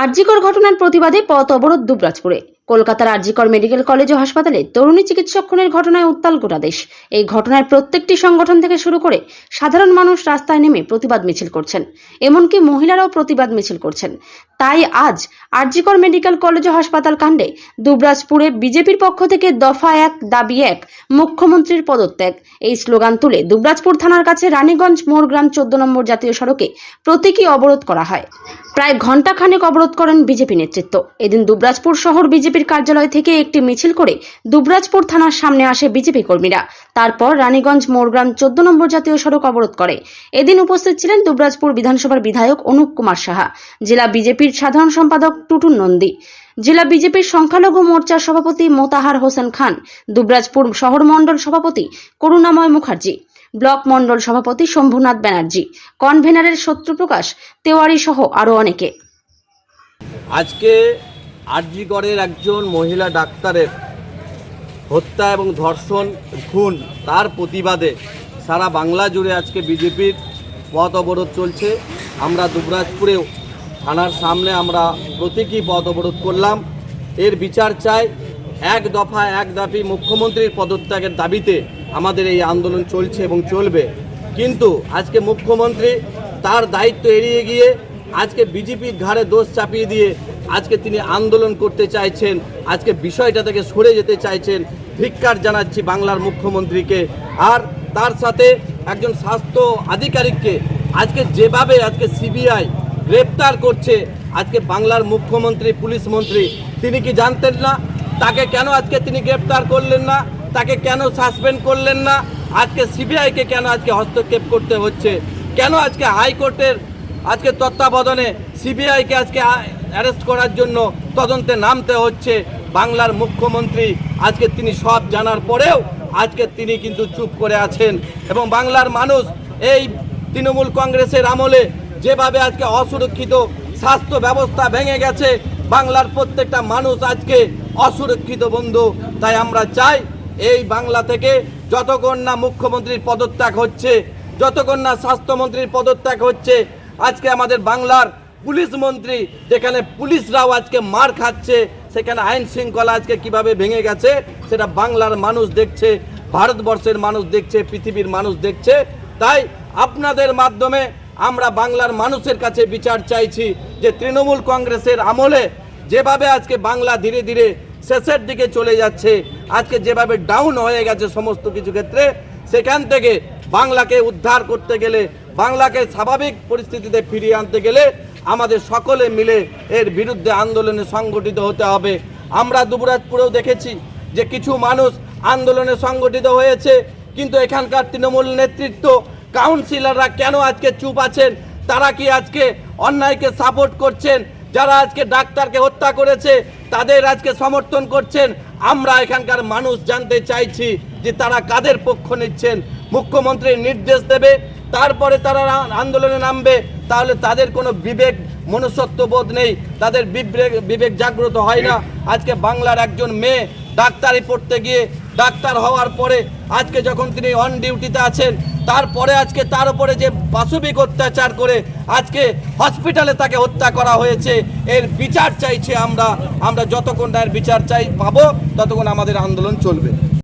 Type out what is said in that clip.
আরজিকর ঘটনার প্রতিবাদে পথ অবরোধ দুবরাজপুরে। কলকাতার আরজিকর মেডিকেল কলেজ ও হাসপাতালে তরুণী চিকিৎসক খুনের ঘটনায় উত্তাল গোটা দেশ। এই ঘটনায় প্রত্যেকটি সংগঠন থেকে শুরু করে সাধারণ মানুষ রাস্তায় নেমে প্রতিবাদ মিছিল করছেন, এমনকি মহিলারাও প্রতিবাদ মিছিল করছেন। তাই আজ আরজিকর মেডিকেল কলেজ ও হাসপাতাল কাণ্ডে দুবরাজপুরে বিজেপির পক্ষ থেকে দফা 1 দাবি 1 মুখ্যমন্ত্রীর পদত্যাগ এই স্লোগান তুলে দুবরাজপুর থানার কাছে রানীগঞ্জ মোড়গ্রাম 14 নম্বর জাতীয় সড়কে প্রতীকী অবরোধ করা হয়। প্রায় ঘণ্টাখানেক অবরোধ করেন বিজেপি নেতৃত্ব। এদিন দুবরাজপুর শহর বিজেপির কার্যালয় থেকে একটি মিছিল করে দুবরাজপুর থানার সামনে আসে বিজেপি কর্মীরা। তারপর রানীগঞ্জ মোড়গ্রাম 14 নম্বর জাতীয় সড়ক অবরোধ করে। এদিন উপস্থিত ছিলেন দুবরাজপুর বিধানসভার বিধায়ক অনুপ কুমার সাহা, জেলা বিজেপির সাধারণ সম্পাদক টুটুল নন্দী, জেলা বিজেপির সংখ্যালঘু মোর্চার সভাপতি মোতাহার হোসেন খান, দুবরাজপুর শহর মণ্ডল সভাপতি করুণাময় মুখার্জি, ব্লক মণ্ডল সভাপতি শম্ভুনাথ ব্যানার্জি, কনভেনারের সত্যপ্রকাশ তেওয়ারি সহ আরো অনেকে। আজকে আরজিকরের একজন মহিলা ডাক্তারের হত্যা এবং ধর্ষণ খুন তার প্রতিবাদে সারা বাংলা জুড়ে আজকে বিজেপির পথ অবরোধ চলছে। আমরা দুবরাজপুরেও থানার সামনে আমরা প্রতীকী পথ অবরোধ করলাম। এর বিচার চাই, 1 দফা 1 দাবি মুখ্যমন্ত্রীর পদত্যাগের দাবিতে আমাদের এই আন্দোলন চলছে এবং চলবে। কিন্তু আজকে মুখ্যমন্ত্রী তার দায়িত্ব এড়িয়ে গিয়ে আজকে বিজেপির ঘাড়ে দোষ চাপিয়ে দিয়ে আজকে তিনি আন্দোলন করতে চাইছেন, আজকে বিষয়টা থেকে সরে যেতে চাইছেন। ধিক্কার জানাচ্ছি বাংলার মুখ্যমন্ত্রীকে। আর তার সাথে একজন স্বাস্থ্য আধিকারিককে আজকে যেভাবে আজকে সিবিআই গ্রেপ্তার করছে, আজকে বাংলার মুখ্যমন্ত্রী পুলিশ মন্ত্রী তিনি কি জানতেন না? তাকে কেন আজকে তিনি গ্রেপ্তার করলেন না? তাকে কেন সাসপেন্ড করলেন না? আজকে সিবিআইকে কেন আজকে হস্তক্ষেপ করতে হচ্ছে? কেন আজকে হাইকোর্টের আজকে তত্ত্বাবধানে সিবিআইকে আজকে অ্যারেস্ট করার জন্য তদন্তে নামতে হচ্ছে? বাংলার মুখ্যমন্ত্রী আজকে তিনি সব জানার পরেও আজকে তিনি কিন্তু চুপ করে আছেন। এবং বাংলার মানুষ এই তৃণমূল কংগ্রেসের আমলে যেভাবে আজকে অসুরক্ষিত স্বাস্থ্য ব্যবস্থা ভেঙে গেছে, বাংলার প্রত্যেকটা মানুষ আজকে অসুরক্ষিত বন্ধু। তাই আমরা চাই এই বাংলা থেকে যতক্ষণ না মুখ্যমন্ত্রীর পদত্যাগ হচ্ছে, যতক্ষণ না স্বাস্থ্যমন্ত্রীর পদত্যাগ হচ্ছে, আজকে আমাদের বাংলার পুলিশ মন্ত্রী যেখানে পুলিশরাও আজকে মার খাচ্ছে, সেখানে আইন শৃঙ্খলা আজকে কিভাবে ভেঙে গেছে সেটা বাংলার মানুষ দেখছে, ভারতবর্ষের মানুষ দেখছে, পৃথিবীর মানুষ দেখছে। তাই আপনাদের মাধ্যমে আমরা বাংলার মানুষের কাছে বিচার চাইছি যে তৃণমূল কংগ্রেসের আমলে যেভাবে আজকে বাংলা ধীরে ধীরে শেষের দিকে চলে যাচ্ছে, আজকে যেভাবে ডাউন হয়ে গেছে সমস্ত কিছু ক্ষেত্রে, সেখান থেকে বাংলাকে উদ্ধার করতে গেলে, বাংলাকে স্বাভাবিক পরিস্থিতিতে ফিরিয়ে আনতে গেলে আমাদের সকলে মিলে এর বিরুদ্ধে আন্দোলনে সংগঠিত হতে হবে। আমরা দুবরাজপুরেও দেখেছি যে কিছু মানুষ আন্দোলনে সংগঠিত হয়েছে, কিন্তু এখানকার তৃণমূল নেতৃত্ব কাউন্সিলররা কেন আজকে চুপ আছেন? তারা কি আজকে অন্যায়কে সাপোর্ট করছেন? যারা আজকে ডাক্তারকে হত্যা করেছে তাদের আজকে সমর্থন করছেন? আমরা এখানকার মানুষ জানতে চাইছি যে তারা কাদের পক্ষ নিচ্ছেন। মুখ্যমন্ত্রী নির্দেশ দেবে, তারপরে তারা আন্দোলনে নামবে, তাহলে তাদের কোনো বিবেক মনুষ্যত্ববোধ নেই, তাদের বিবেক জাগ্রত হয় না। আজকে বাংলার একজন মেয়ে ডাক্তারি পড়তে গিয়ে ডাক্তার হওয়ার পরে আজকে যখন তিনি অন ডিউটিতে আছেন, তারপরে আজকে তার উপরে যে পাশবিক অত্যাচার করে আজকে হসপিটালে তাকে হত্যা করা হয়েছে, এর বিচার চাইছে আমরা। যতক্ষণ না এর বিচার পাবো ততক্ষণ আমাদের আন্দোলন চলবে।